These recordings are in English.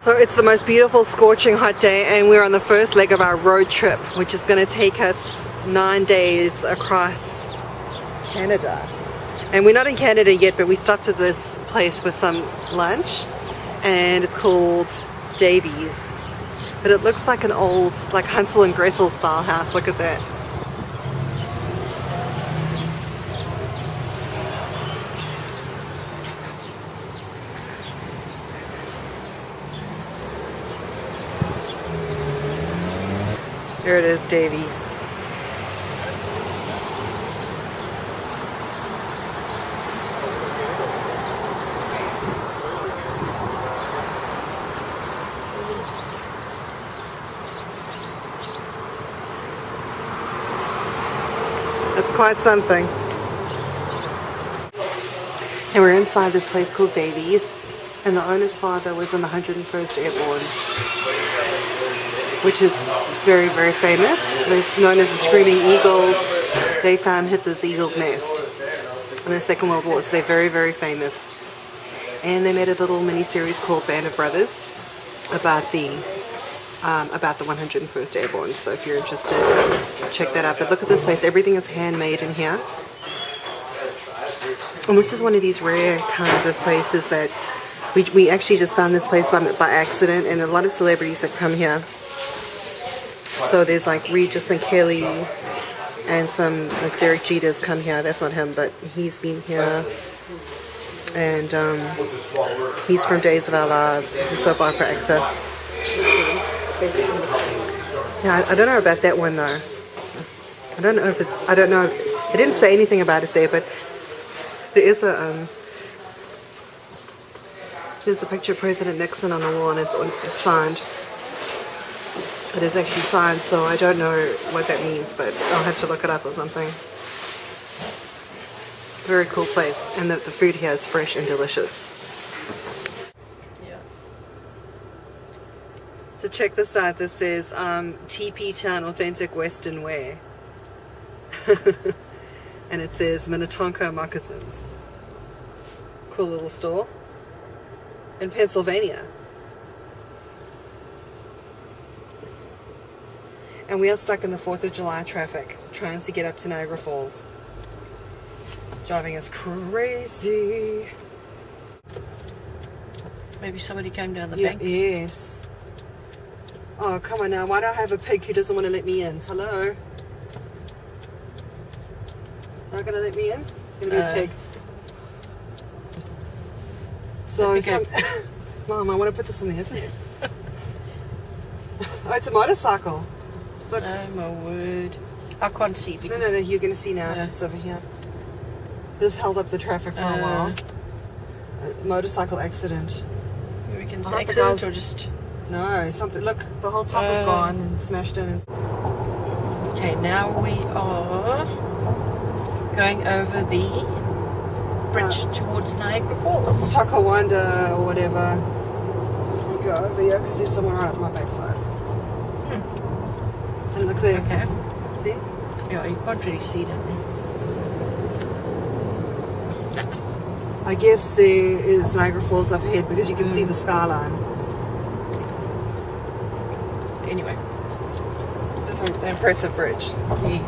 So it's the most beautiful scorching hot day, and we're on the first leg of our road trip, which is going to take us 9 days across Canada. And we're not in Canada yet, but we stopped at this place for some lunch, and it's called Davies. But it looks like an old, like Hansel and Gretel style house. Look at that. There it is, Davies. That's quite something. And we're inside this place called Davies, and the owner's father was in the 101st Airborne, which is very, very famous. They're known as the Screaming Eagles. They found Hitler's eagle's nest in the Second World War, so they're very, very famous. And they made a little mini-series called Band of Brothers about the 101st Airborne. So if you're interested, check that out. But look at this place. Everything is handmade in here. And this is one of these rare kinds of places that we actually just found this place by accident, and a lot of celebrities have come here. So there's like Regis and Kelly and some like Derek Jeter's come here. That's not him, but he's been here. And he's from Days of Our Lives. He's a soap opera actor. Yeah, I don't know about that one though. I don't know if it's, I don't know. They didn't say anything about it there, but there is there's a picture of President Nixon on the wall, and it's signed. It is actually signed, so I don't know what that means, but I'll have to look it up or something. Very cool place, and the food here is fresh and delicious. Yeah. So check this out. This says TP Town Authentic Western Wear. And it says Minnetonka Moccasins. Cool little store. In Pennsylvania. And we are stuck in the 4th of July traffic, trying to get up to Niagara Falls. Driving us crazy. Maybe somebody came down the bank. Yes. Oh, come on now. Why do I have a pig who doesn't want to let me in? Hello? Not going to let me in? It's going to be a pig. So, Mom, I want to put this in the isn't it? Oh, it's a motorcycle. Look. Oh my word. I can't see. No, you're going to see now. Yeah. It's over here. This held up the traffic for a while. A motorcycle accident. We can say accident or just... No, something. Look, the whole top is gone and smashed in. Okay, now we are going over the bridge towards Niagara Falls. It's Tonawanda or whatever. We go over here because there's someone right at my backside. And look there. Okay. See? Yeah, you can't really see, don't you? I guess there is Niagara Falls up ahead because you can see the skyline. Anyway. Just an impressive bridge. Yeah.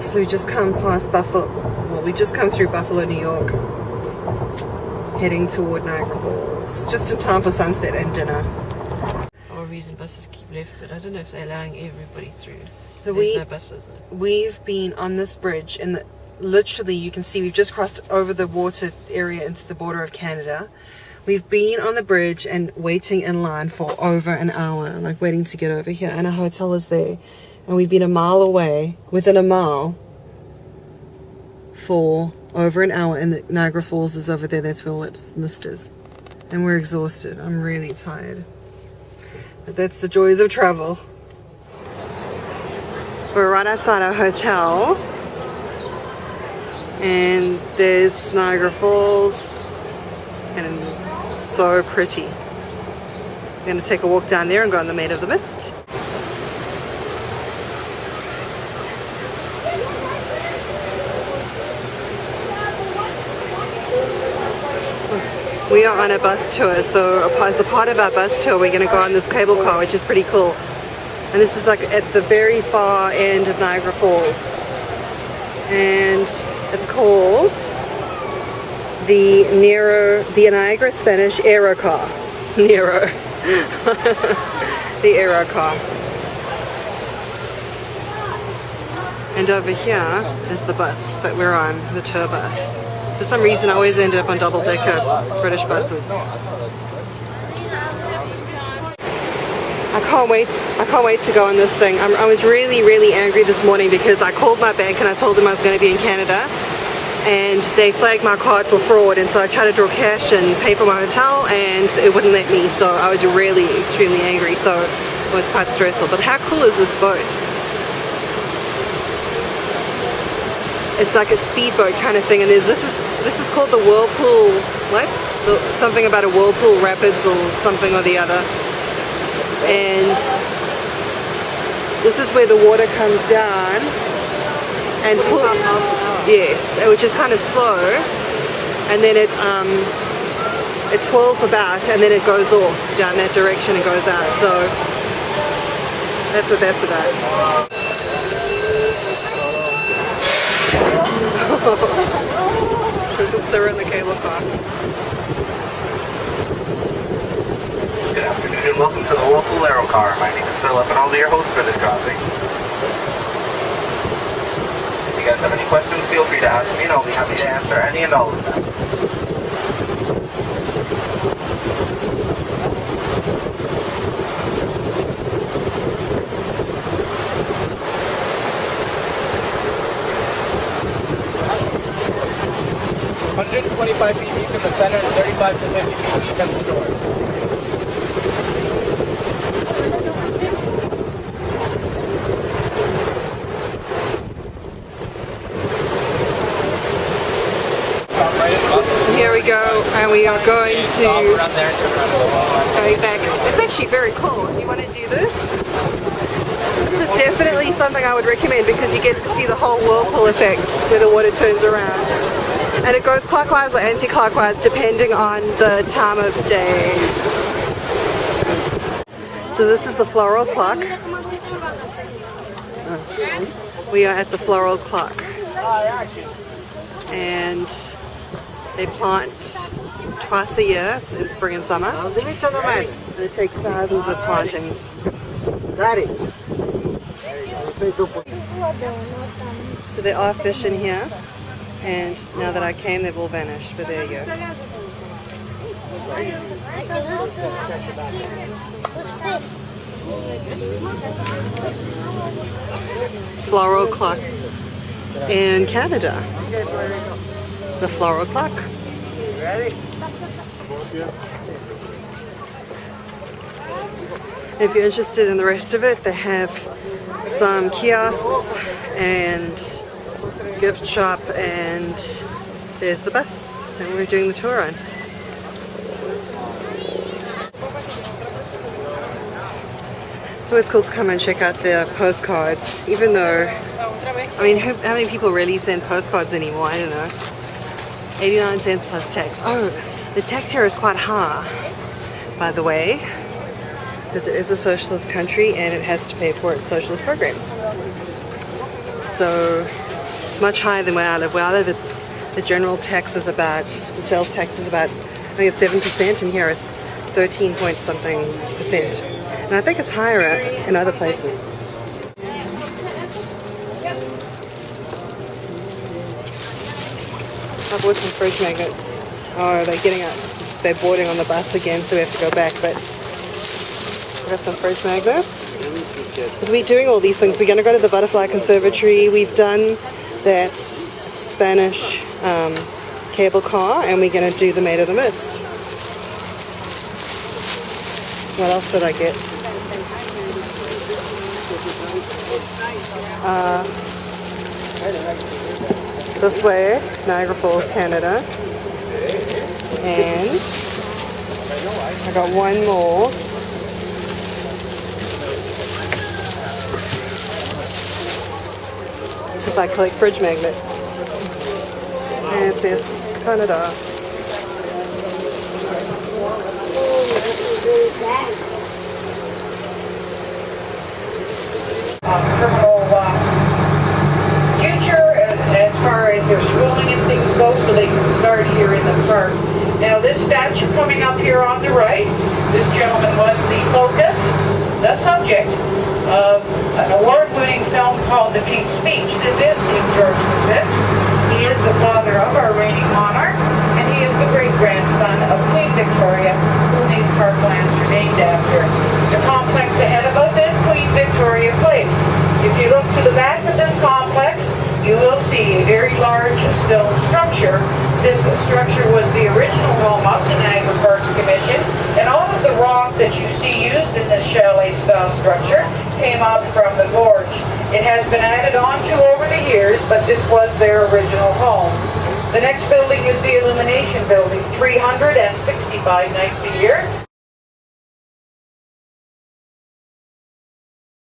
So we just come past Buffalo. Well, we just come through Buffalo, New York. Heading toward Niagara Falls. Just in time for sunset and dinner. For a reason buses keep left, but I don't know if they're allowing everybody through. So There's no buses. We've been on this bridge, and literally you can see we've just crossed over the water area into the border of Canada. We've been on the bridge and waiting in line for over an hour, like waiting to get over here, and our hotel is there. And we've been a mile away, within a mile, for over an hour, and the Niagara Falls is over there. That's where all its mist is. And we're exhausted. I'm really tired. But that's the joys of travel. We're right outside our hotel. And there's Niagara Falls. And it's so pretty. We're going to take a walk down there and go on the Maid of the Mist. We are on a bus tour, so as a part of our bus tour we're going to go on this cable car, which is pretty cool. And this is like at the very far end of Niagara Falls. And it's called the Niagara Spanish Aero Car. Nero. The Aero Car. And over here is the bus that we're on, the tour bus. For some reason I always ended up on double-decker British buses. I can't wait to go on this thing. I was really angry this morning because I called my bank and I told them I was going to be in Canada, and they flagged my card for fraud, and so I tried to draw cash and pay for my hotel and it wouldn't let me, so I was really extremely angry, so it was quite stressful. But how cool is this boat? It's like a speedboat kind of thing, and this is called the Whirlpool, what? Something about a Whirlpool Rapids or something or the other. And this is where the water comes down and yes, which is kind of slow, and then it twirls about and then it goes off down that direction and goes out. So that's what that's about. They're in the cable car. Good afternoon and welcome to the Whirlpool Aero Car. My name is Philip and I'll be your host for this crossing. If you guys have any questions, feel free to ask me and I'll be happy to answer any and all of them. $125 feet deep in the center and 35 to 50 feet deep at the shore. Here we go, and we are going back. It's actually very cool. If you want to do this, this is definitely something I would recommend because you get to see the whole whirlpool effect where the water turns around. And it goes clockwise or anti-clockwise depending on the time of day. So this is the floral clock. We are at the floral clock. And they plant twice a year, in spring and summer. And it takes thousands of plantings. So there are fish in here. And now that I came, they've all vanished, but there you go. Floral clock in Canada. The floral clock. If you're interested in the rest of it, they have some kiosks and gift shop, and there's the bus that we're doing the tour on. It's always cool to come and check out their postcards, even though, I mean, how many people really send postcards anymore? I don't know. 89 cents plus tax. Oh, the tax here is quite high, by the way, because it is a socialist country and it has to pay for its socialist programs. So much higher than where I live. Where I live, the general tax is about, the sales tax is about, I think it's 7%, and here it's 13 point something percent. And I think it's higher in other places. I bought some fridge magnets. Oh, they're boarding on the bus again, so we have to go back, but I got some fridge magnets. Because we're doing all these things. We're going to go to the Butterfly Conservatory. We've done that Spanish cable car, and we're going to do the Maid of the Mist. What else did I get? This way, Niagara Falls, Canada. And I got one more. Because I collect fridge magnets. And it says Canada. statue coming up here on the right. This gentleman was the focus, the subject of an award-winning film called The King's Speech. This is King George VI. He is the father of our reigning monarch, and he is the great-grandson of Queen Victoria, whom these parklands are named after. The complex ahead of us is Queen Victoria Place. If you look to the back of this complex, you will see a very large stone structure. This structure was the original home of the Niagara Parks Commission, and all of the rock that you see used in this chalet-style structure came up from the gorge. It has been added on to over the years, but this was their original home. The next building is the Illumination Building, 365 nights a year.